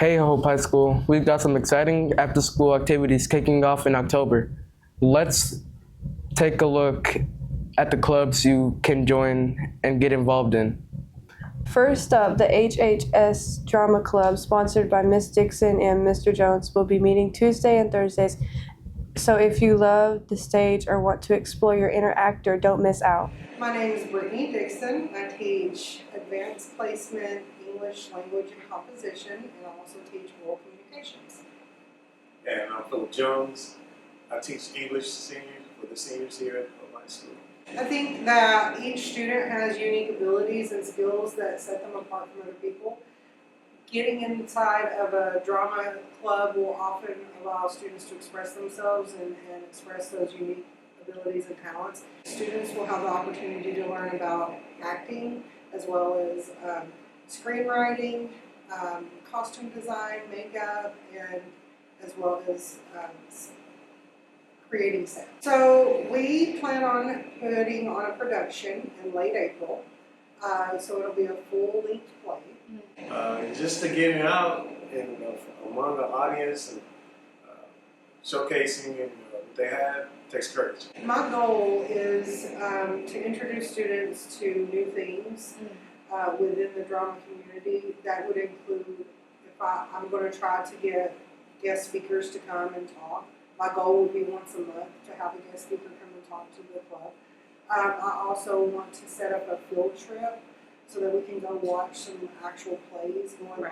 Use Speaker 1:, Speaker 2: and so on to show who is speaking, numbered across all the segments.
Speaker 1: Hey Hope High School, we've got some exciting after-school activities kicking off in October. Let's take a look at the clubs you can join and get involved in.
Speaker 2: First up, the HHS Drama Club, sponsored by Miss Dixon and Mr. Jones, will be meeting Tuesday and Thursdays. So if you love the stage or want to explore your inner actor, don't miss out.
Speaker 3: My name is Brittany Dixon. I teach advanced placement, English, language, and composition, and I also teach oral communications.
Speaker 4: And I'm Philip Jones. I teach English seniors for the seniors here at my school.
Speaker 3: I think that each student has unique abilities and skills that set them apart from other people. Getting inside of a drama club will often allow students to express themselves and express those unique abilities and talents. Students will have the opportunity to learn about acting as well as screenwriting, costume design, makeup, and as well as creating sound. So we plan on putting on a production in late April. So it'll be a full-length play.
Speaker 4: Just to get it out and among the audience and showcasing what they have takes courage.
Speaker 3: My goal is to introduce students to new themes within the drama community. That would include, I'm going to try to get guest speakers to come and talk. My goal would be once a month to have a guest speaker come and talk to the club. I also want to set up a field trip so that we can go watch some actual plays going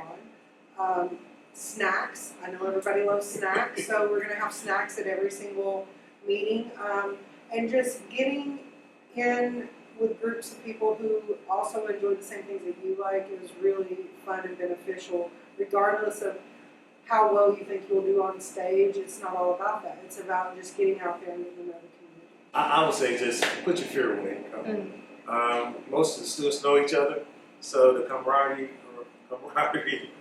Speaker 3: on. Snacks. I know everybody loves snacks, so we're going to have snacks at every single meeting. And just getting in with groups of people who also enjoy the same things that you like is really fun and beneficial, regardless of how well you think you'll do on stage. It's not all about that. It's about just getting out there and getting to know the community.
Speaker 4: I would say just put your fear away. Most of the students know each other, so the camaraderie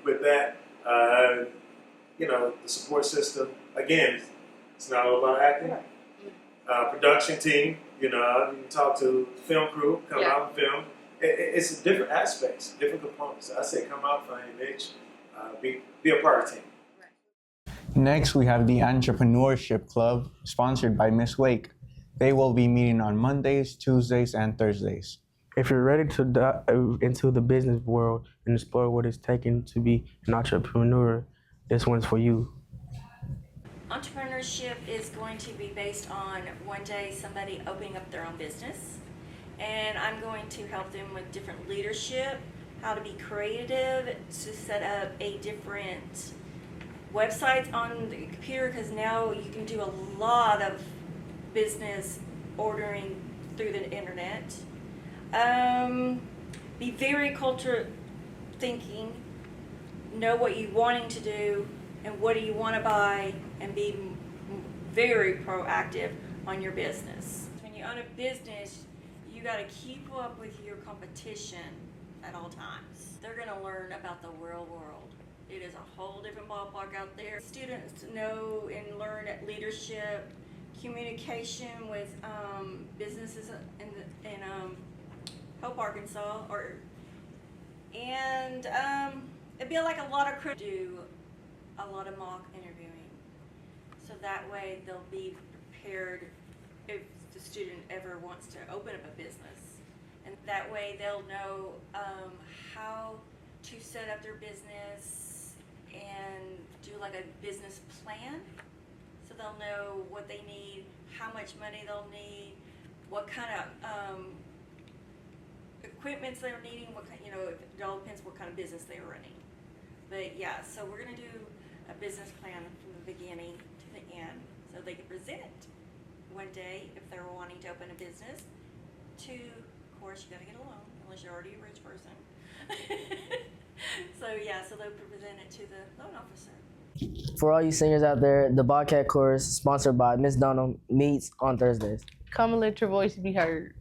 Speaker 4: with that, the support system. Again, it's not all about acting. Production team, you can talk to the film crew, come out and film. It's different aspects, different components. I say come out, find your niche, be a part of the team.
Speaker 5: Next, we have the Entrepreneurship Club, sponsored by Miss Wake. They will be meeting on Mondays, Tuesdays, and Thursdays.
Speaker 1: If you're ready to dive into the business world and explore what it's taken to be an entrepreneur, this one's for you.
Speaker 6: Entrepreneurship is going to be based on one day somebody opening up their own business, and I'm going to help them with different leadership, how to be creative, to set up a different websites on the computer, because now you can do a lot of business ordering through the internet. Be very culture thinking, know what you're wanting to do and what do you want to buy, and be very proactive on your business. When you own a business, you got to keep up with your competition at all times. They're going to learn about the real world. It is a whole different ballpark out there. Students know and learn leadership, communication with businesses in Hope, Arkansas, and it'd be like a lot of do a lot of mock interviewing, so that way they'll be prepared if the student ever wants to open up a business, and that way they'll know how to set up their business and do like a business plan, so they'll know what they need, how much money they'll need, what kind of equipments they're needing, what kind, it all depends what kind of business they're running. But yeah, so we're going to do a business plan from the beginning to the end, so they can present it one day if they're wanting to open a business. Of course, you got to get a loan unless you're already a rich person. So they'll present it to the loan officer.
Speaker 7: For all you singers out there, the Bobcat chorus, sponsored by Miss Donald, meets on Thursdays.
Speaker 2: Come and let your voice be heard.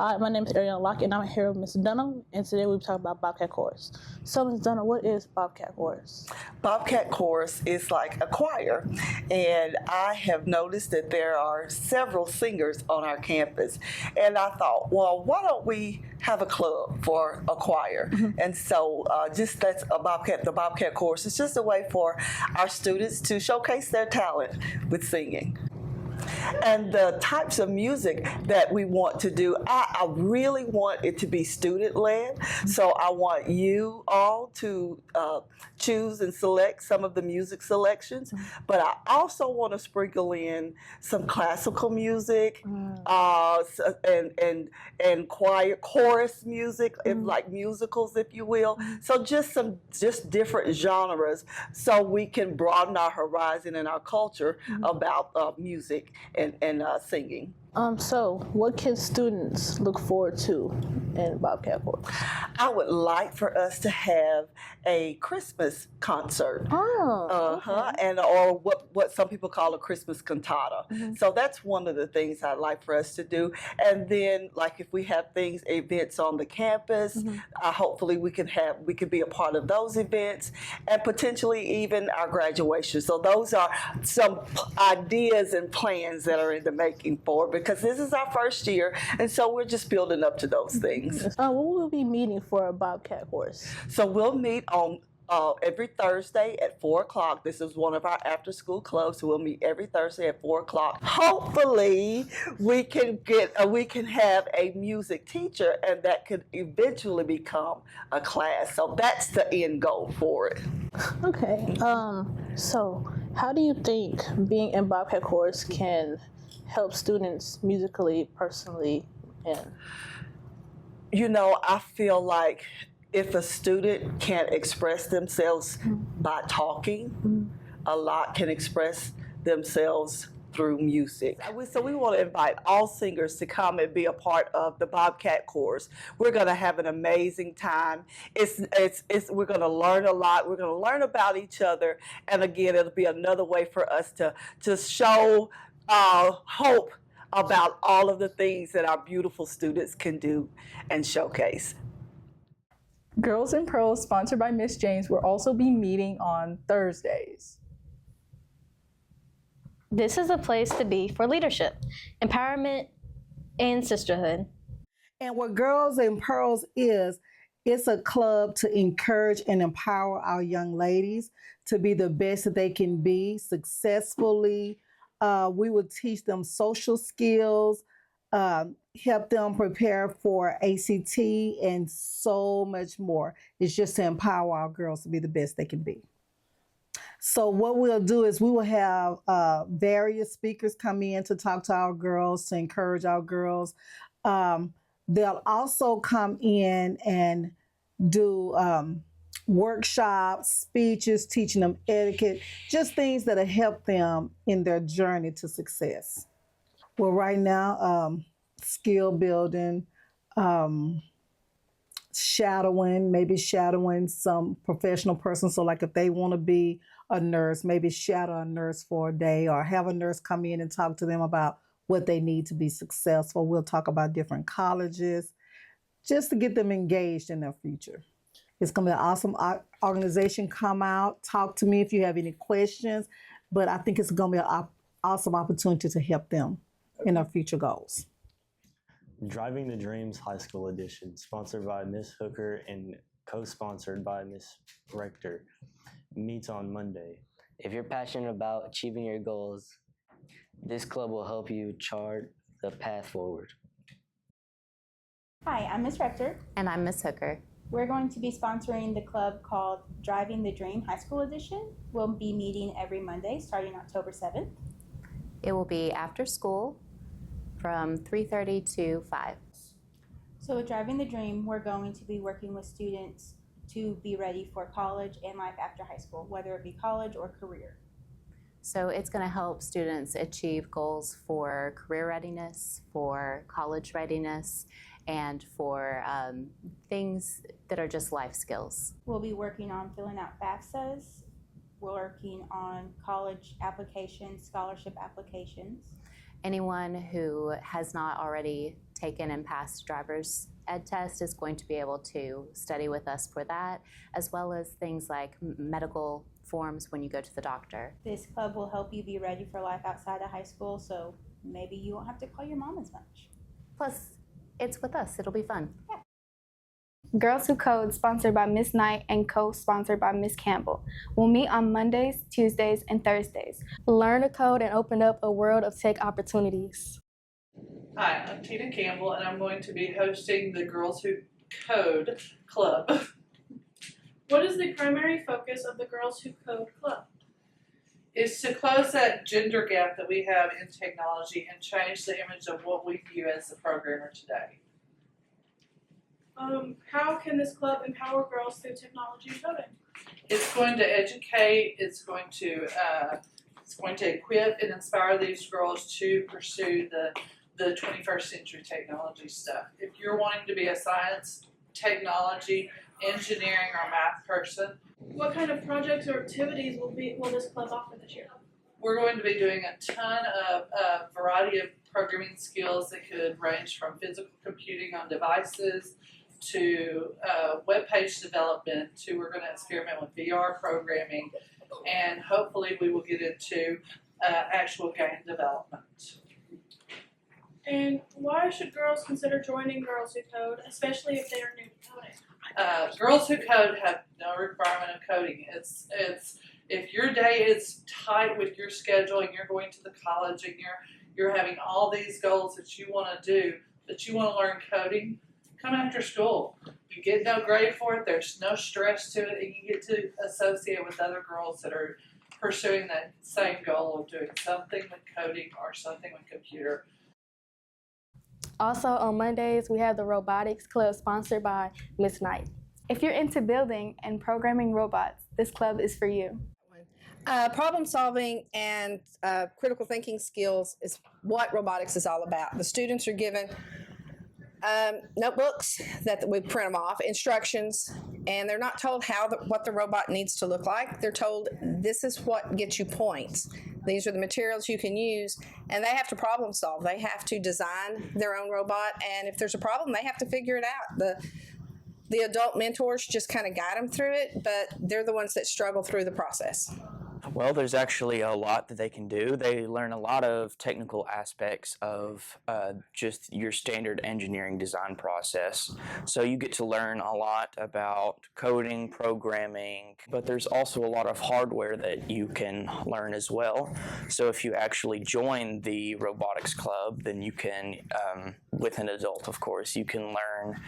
Speaker 8: Hi, my name is Ariana Locke, and I'm here with Ms. Dunham, and today we'll be talking about Bobcat Chorus. So, Ms. Dunham, what is Bobcat Chorus?
Speaker 9: Bobcat Chorus is like a choir, and I have noticed that there are several singers on our campus, and I thought, well, why don't we have a club for a choir? And so that's the Bobcat Chorus. It's just a way for our students to showcase their talent with singing. And the types of music that we want to do, I really want it to be student-led. So I want you all to choose and select some of the music selections. But I also want to sprinkle in some classical music and choir, chorus music, like musicals, if you will. So just different genres, so we can broaden our horizon and our culture about music and singing.
Speaker 8: So what can students look forward to in Bobcat Chorus?
Speaker 9: I would like for us to have a Christmas concert. And or what some people call a Christmas cantata. So that's one of the things I'd like for us to do. And then, like, if we have events on the campus, hopefully we can be a part of those events, and potentially even our graduation. So those are some ideas and plans that are in the making because this is our first year, and so we're just building up to those things.
Speaker 8: What will we be meeting for a Bobcat Chorus?
Speaker 9: So we'll meet on every Thursday at 4 o'clock. This is one of our after-school clubs, so we'll meet every Thursday at 4 o'clock. Hopefully, we can have a music teacher, and that could eventually become a class. So that's the end goal for it.
Speaker 8: Okay. So how do you think being in Bobcat Chorus can help students musically, personally, and?
Speaker 9: I feel like if a student can't express themselves by talking, a lot can express themselves through music. So we want to invite all singers to come and be a part of the Bobcat Chorus. We're going to have an amazing time. We're going to learn a lot. We're going to learn about each other, and again, it'll be another way for us to show hope about all of the things that our beautiful students can do and showcase.
Speaker 10: Girls in Pearls, sponsored by Miss James, will also be meeting on Thursdays.
Speaker 11: This is a place to be for leadership, empowerment, and sisterhood.
Speaker 12: And what Girls in Pearls is, it's a club to encourage and empower our young ladies to be the best that they can be successfully. We will teach them social skills, help them prepare for ACT, and so much more. It's just to empower our girls to be the best they can be. So what we'll do is we will have various speakers come in to talk to our girls, to encourage our girls. They'll also come in and do workshops, speeches, teaching them etiquette, just things that'll help them in their journey to success. Well, right now, skill building, shadowing some professional person. So like if they want to be a nurse, maybe shadow a nurse for a day, or have a nurse come in and talk to them about what they need to be successful. We'll talk about different colleges, just to get them engaged in their future. It's going to be an awesome organization. Come out, talk to me if you have any questions, but I think it's going to be an awesome opportunity to help them in their future goals.
Speaker 13: Driving the Dreams High School Edition, sponsored by Ms. Hooker and co-sponsored by Ms. Rector, meets on Monday.
Speaker 7: If you're passionate about achieving your goals, this club will help you chart the path forward.
Speaker 14: Hi, I'm Ms. Rector.
Speaker 15: And I'm Ms. Hooker.
Speaker 14: We're going to be sponsoring the club called Driving the Dream High School Edition. We'll be meeting every Monday starting October 7th.
Speaker 15: It will be after school from 3:30 to 5.
Speaker 14: So with Driving the Dream, we're going to be working with students to be ready for college and life after high school, whether it be college or career.
Speaker 15: So it's going to help students achieve goals for career readiness, for college readiness, and for things that are just life skills.
Speaker 14: We'll be working on filling out FAFSAs, working on college applications, scholarship applications.
Speaker 15: Anyone who has not already taken and passed driver's ed test is going to be able to study with us for that, as well as things like medical forms when you go to the doctor.
Speaker 14: This club will help you be ready for life outside of high school, so maybe you won't have to call your mom as much.
Speaker 15: Plus, it's with us. It'll be fun.
Speaker 14: Yeah.
Speaker 16: Girls Who Code, sponsored by Miss Knight and co-sponsored by Miss Campbell, will meet on Mondays, Tuesdays, and Thursdays. Learn to code and open up a world of tech opportunities.
Speaker 17: Hi, I'm Tina Campbell, and I'm going to be hosting the Girls Who Code Club.
Speaker 18: What is the primary focus of the Girls Who Code Club?
Speaker 17: Is to close that gender gap that we have in technology and change the image of what we view as the programmer today.
Speaker 18: How can this club empower girls through technology and coding?
Speaker 17: It's going to educate, it's going to equip and inspire these girls to pursue the 21st century technology stuff. If you're wanting to be a science, technology, engineering, or math person,
Speaker 18: what kind of projects or activities will this club offer this year?
Speaker 17: we're going to be doing a ton of a variety of programming skills that could range from physical computing on devices to web page development to we're going to experiment with VR programming, and hopefully we will get into actual game development.
Speaker 18: And why should girls consider joining Girls Who Code, especially if they are new to coding?
Speaker 17: Girls Who Code have no requirement of coding. It's if your day is tight with your schedule and you're going to the college and you're having all these goals that you want to do, that you want to learn coding, come after school. You get no grade for it, there's no stress to it, and you get to associate with other girls that are pursuing that same goal of doing something with coding or something with computer.
Speaker 16: Also on Mondays, we have the Robotics Club sponsored by Miss Knight. If you're into building and programming robots, this club is for you.
Speaker 19: Problem solving and critical thinking skills is what robotics is all about. The students are given notebooks that we print them off, instructions, and they're not told what the robot needs to look like. They're told this is what gets you points. These are the materials you can use, and they have to problem solve. They have to design their own robot, and if there's a problem, they have to figure it out. The adult mentors just kind of guide them through it, but they're the ones that struggle through the process.
Speaker 20: Well, there's actually a lot that they can do. They learn a lot of technical aspects of just your standard engineering design process. So you get to learn a lot about coding, programming, but there's also a lot of hardware that you can learn as well. So if you actually join the robotics club, then you can, with an adult of course, you can learn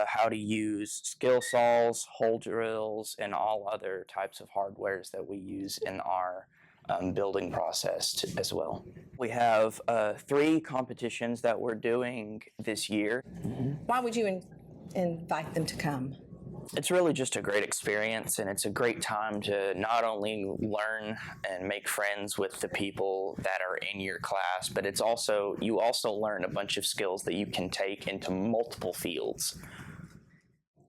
Speaker 20: how to use skill saws, hole drills, and all other types of hardwares that we use in our building process as well. We have 3 competitions that we're doing this year.
Speaker 19: Why would you invite them to come?
Speaker 20: It's really just a great experience, and it's a great time to not only learn and make friends with the people that are in your class, but you also learn a bunch of skills that you can take into multiple fields.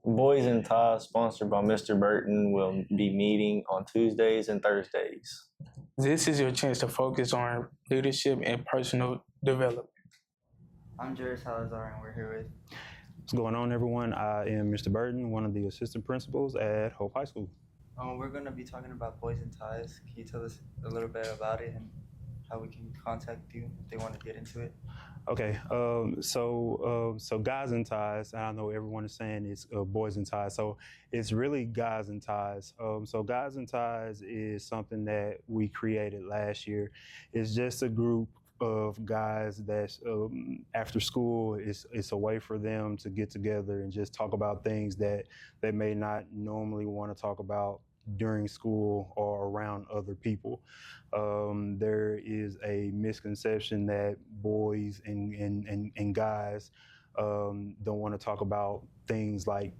Speaker 13: Boys in Ties, sponsored by Mr. Burton, will be meeting on Tuesdays and Thursdays.
Speaker 21: This is your chance to focus on leadership and personal development.
Speaker 22: I'm Jared Salazar, and we're here with...
Speaker 23: What's going on, everyone? I am Mr. Burton, one of the assistant principals at Hope High School.
Speaker 22: We're going to be talking about Boys in Ties. Can you tell us a little bit about it and how we can contact you if they want to get into it?
Speaker 23: Okay, so Guys in Ties, and I know everyone is saying it's Boys in Ties, so it's really Guys in Ties. So Guys in Ties is something that we created last year. It's just a group of guys that's after school, it's a way for them to get together and just talk about things that they may not normally want to talk about during school or around other people. There is a misconception that boys and guys don't want to talk about things like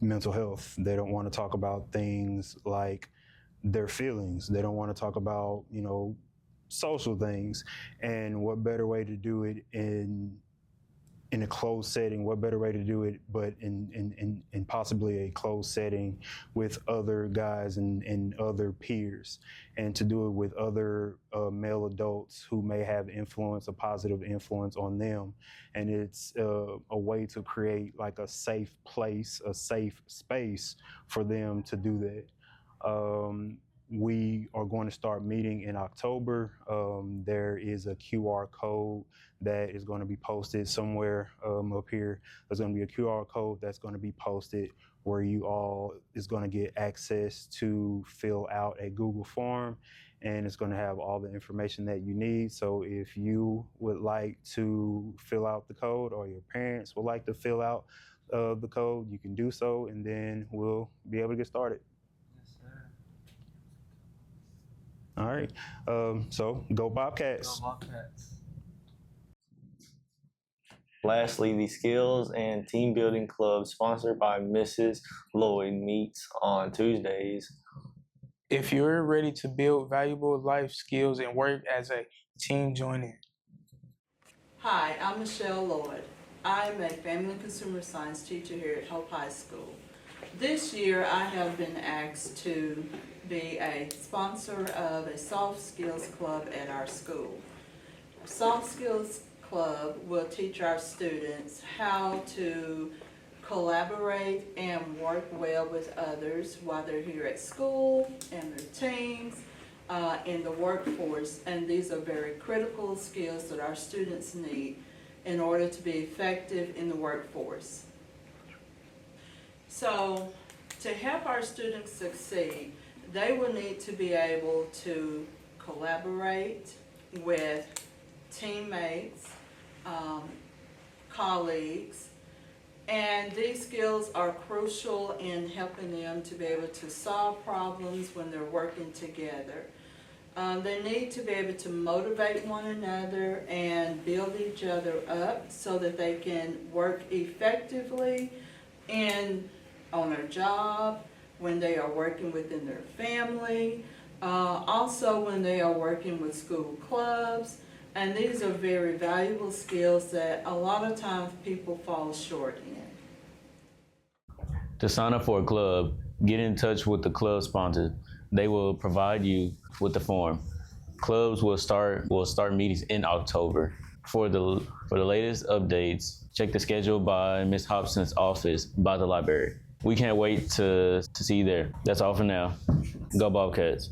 Speaker 23: mental health. They don't want to talk about things like their feelings. They don't want to talk about, social things. And what better way to do it in a closed setting. What better way to do it but in possibly a closed setting with other guys and other peers, and to do it with other male adults who may have influence, a positive influence on them. And it's a way to create like a safe place, a safe space for them to do that. We are going to start meeting in October. There is a QR code that is going to be posted somewhere up here. There's going to be a QR code that's going to be posted where you all is going to get access to fill out a Google form, and it's going to have all the information that you need. So if you would like to fill out the code, or your parents would like to fill out the code, you can do so, and then we'll be able to get started. All right, so go Bobcats.
Speaker 22: Go Bobcats.
Speaker 3: Lastly, the Skills and Team Building Club, sponsored by Mrs. Lloyd, meets on Tuesdays.
Speaker 21: If you're ready to build valuable life skills and work as a team, join in.
Speaker 4: Hi, I'm Michelle Lloyd. I'm a family and consumer science teacher here at Hope High School. This year I have been asked to be a sponsor of a soft skills club at our school. Soft skills club will teach our students how to collaborate and work well with others while they're here at school, and their teams, in the workforce. And these are very critical skills that our students need in order to be effective in the workforce. So to help our students succeed, they will need to be able to collaborate with teammates, colleagues, and these skills are crucial in helping them to be able to solve problems when they're working together. They need to be able to motivate one another and build each other up so that they can work effectively on their job, when they are working within their family, also when they are working with school clubs. And these are very valuable skills that a lot of times people fall short in.
Speaker 3: To sign up for a club, get in touch with the club sponsor. They will provide you with the form. Clubs will start meetings in October. For the latest updates, check the schedule by Ms. Hobson's office by the library. We can't wait to see you there. That's all for now. Go Bobcats.